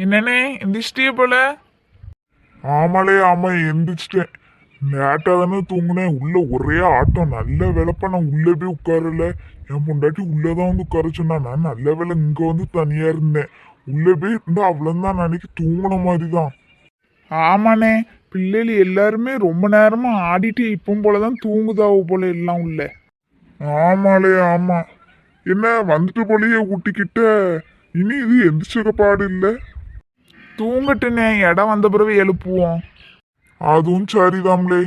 என்னண்ணே எந்திரிச்சிட்டே போல? ஆமாலே ஆமா எந்திரிச்சிட்டேன். நேட்டா தானே தூங்குனேன். உள்ள ஒரே ஆட்டம். நல்ல வேலைப்பா நான் உள்ள போய் உட்காரல. என் பொண்டாட்டி உள்ளதான் வந்து உட்கார சொன்னா. நான் நல்ல வேலை இங்க வந்து தனியா இருந்தேன். உள்ள போய் இருந்தா அவ்வளவுதான் அன்னைக்கு தூங்குன மாதிரிதான். ஆமாண்ணே, பிள்ளைகள் எல்லாருமே ரொம்ப நேரமா ஆடிட்டு இப்பவும் போலதான் தூங்குதாவோ போல எல்லாம் உள்ள. ஆமாலே ஆமா. என்ன வந்துட்டு போலயே ஊட்டிக்கிட்ட. இனி இது எந்திரிச்ச பாடு இல்லை. தூங்கட்டுண்ணே, இடம் வந்த பிறகு எழுப்புவோம். அதுவும் சரிதாம்லே.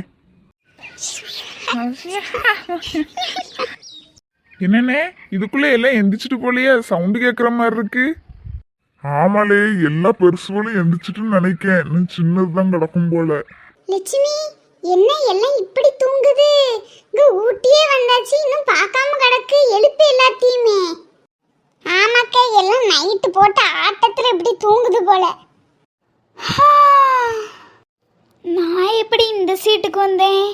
என்னண்ணே இதுக்குள்ள எல்லாம் எந்திரிச்சிட்டு போலயே சவுண்டு கேட்குற மாதிரி இருக்கு. ஆமாலே எல்லா பெருசுகளும் எந்திரிச்சிட்டுன்னு நினைக்கேன். இன்னும் சின்னதுதான் கிடக்கும் போல. லட்சுமி, என்ன எல்லாம் இப்படி தூங்குது? இங்க ஊட்டியே வந்தாச்சு, இன்னும் பார்க்காம கிடக்கு. எழுப்பு எல்லாத்தையுமே. ஆமாக்கா, எல்லாம் நைட்டு போட்ட ஆட்டத்துல இப்படி தூங்குது போல. நான் எப்படி இந்த சீட்டுக்கு வந்தேன்?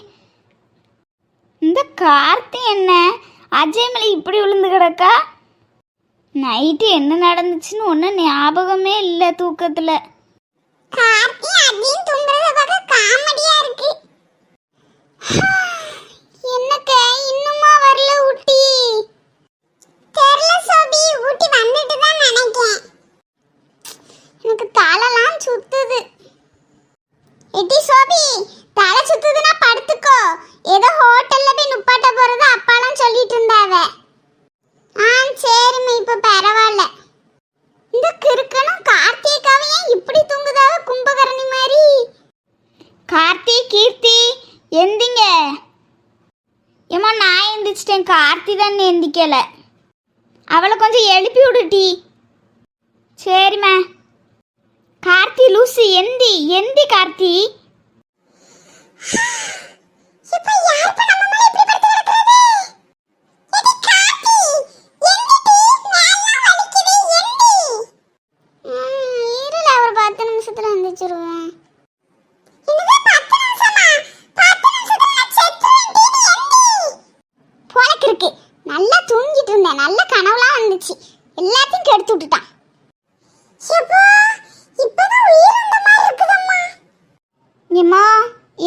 இந்த கார்த்தி என்ன அஜய்மலை இப்படி விழுந்து கிடக்கா? நைட்டு என்ன நடந்துச்சுன்னு ஒன்றும் ஞாபகமே இல்லை தூக்கத்துல. கார்த்தி அதையும் தூங்குறத பார்க்க காமெடியா இருக்கு. என்னக்க இன்னுமா வரல ஊட்டி? தெரியல சோபி, ஊட்டி வந்துட்டு தான் நினைக்கிறேன். எனக்கு தலைலாம் சுத்துது. எட்டி சோபி, தலை சுத்துதுன்னா படுத்துக்கோ. ஏதோ ஹோட்டல்ல போய் நுப்பாட்ட போறது அப்பாலாம் சொல்லிட்டு இருந்தாவ. சரிம்மா, இப்ப பரவாயில்ல. இந்த கிறுக்கனும் கார்த்திகாவும் ஏன் இப்படி தூங்குதாவ கும்பகரணி மாதிரி? கார்த்தி, கீர்த்தி எந்திங்க. ஏமா நான் எந்திரிச்சிட்டேன், கார்த்தி தான் எந்திக்கல. அவளை கொஞ்சம் எழுப்பி விடுட்டி. சரிம்மா. கார்த்தி லூசி, எந்தி எந்தி கார்த்தி. நல்லா தூங்கிட்டு இருந்தேன், நல்ல கனவுலாம் வந்துச்சு. எல்லாத்தையும் கெடுத்து விட்டுட்டான்.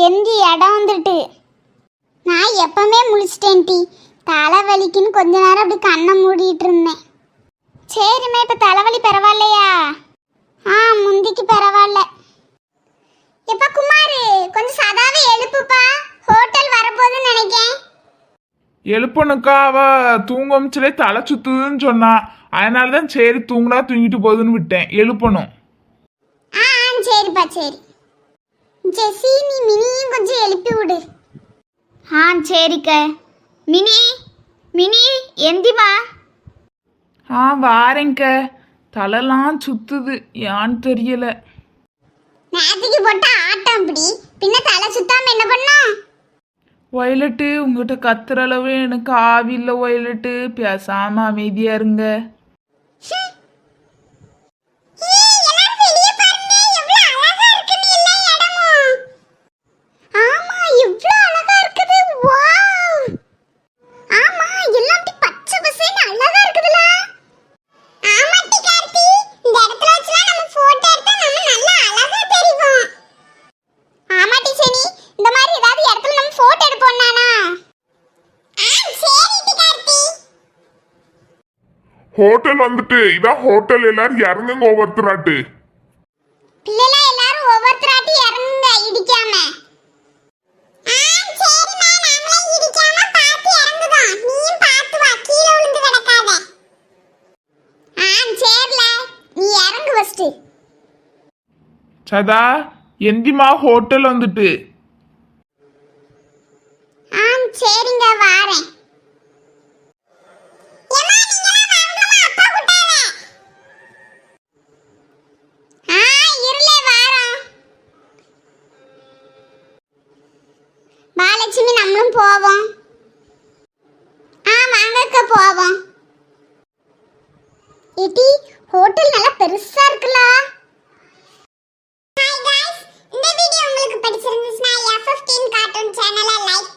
எந்தி இடம் வந்துட்டு. நான் எப்பவுமே முழிச்சிட்டேன் டி. தலைவலிக்குன்னு கொஞ்ச நேரம் அப்படி கண்ணை மூடிட்டு இருந்தேன். சரிம்மா, இப்ப தலைவலி பரவாயில்லையா? முந்திக்கு பரவாயில்ல. எப்ப குமாரு, கொஞ்சம் சதாவை எழுப்புப்பா. ஹோட்டல் வரப்போகுதுன்னு நினைக்கேன். எழுப்பணுக்கா, அவ தூங்க அமைச்சலே தலை சுத்துதுன்னு சொன்னா. அதனாலதான் சரி தூங்குனா தூங்கிட்டு போகுதுன்னு விட்டேன். எழுப்பணும். சரிப்பா சரி. ஜெசி, நீ மினியும் கொஞ்சம் எழுப்பி விடு. சரிக்க. Mini mini எந்திமா. வாரேங்க. தலைலாம் சுத்துது, ஏன்னு தெரியல. நேத்துக்கு போட்ட ஆட்டம் அப்படி, பின்ன தலை சுத்தாம என்ன பண்ணா? வயலட்டு, உங்ககிட்ட கத்துற அளவு எனக்கு ஆவி இல்லை வயலட்டு. பேசாம அமைதியா இருங்க. ஹோட்டல் வந்துட்டு. இதான் ஹோட்டல். எல்லாரும் இறங்குங்க ஒவ்வொருத்தராட்டு. பிள்ளைல எல்லாரும் ஒவ்வொருத்தராட்டி இறங்குங்க, இடிக்காம. சரிமா, நாமளே இடிக்காம பார்த்து இறங்குதோம். நீயும் பார்த்து வா, கீழ விழுந்து கிடக்காத. சரில, நீ இறங்கு ஃபர்ஸ்ட். சதா எந்திமா, ஹோட்டல் வந்துட்டு. சரிங்க, வாரேன். லட்சுமி, நம்மளும் போவோம். வாங்கக்க போவோம். இடி ஹோட்டல் நல்லா பெருசா இருக்குல. ஹாய் गाइस, இந்த வீடியோ உங்களுக்கு பிடிச்சிருந்துச்சுனா F15 கார்ட்டூன் சேனலை லைக்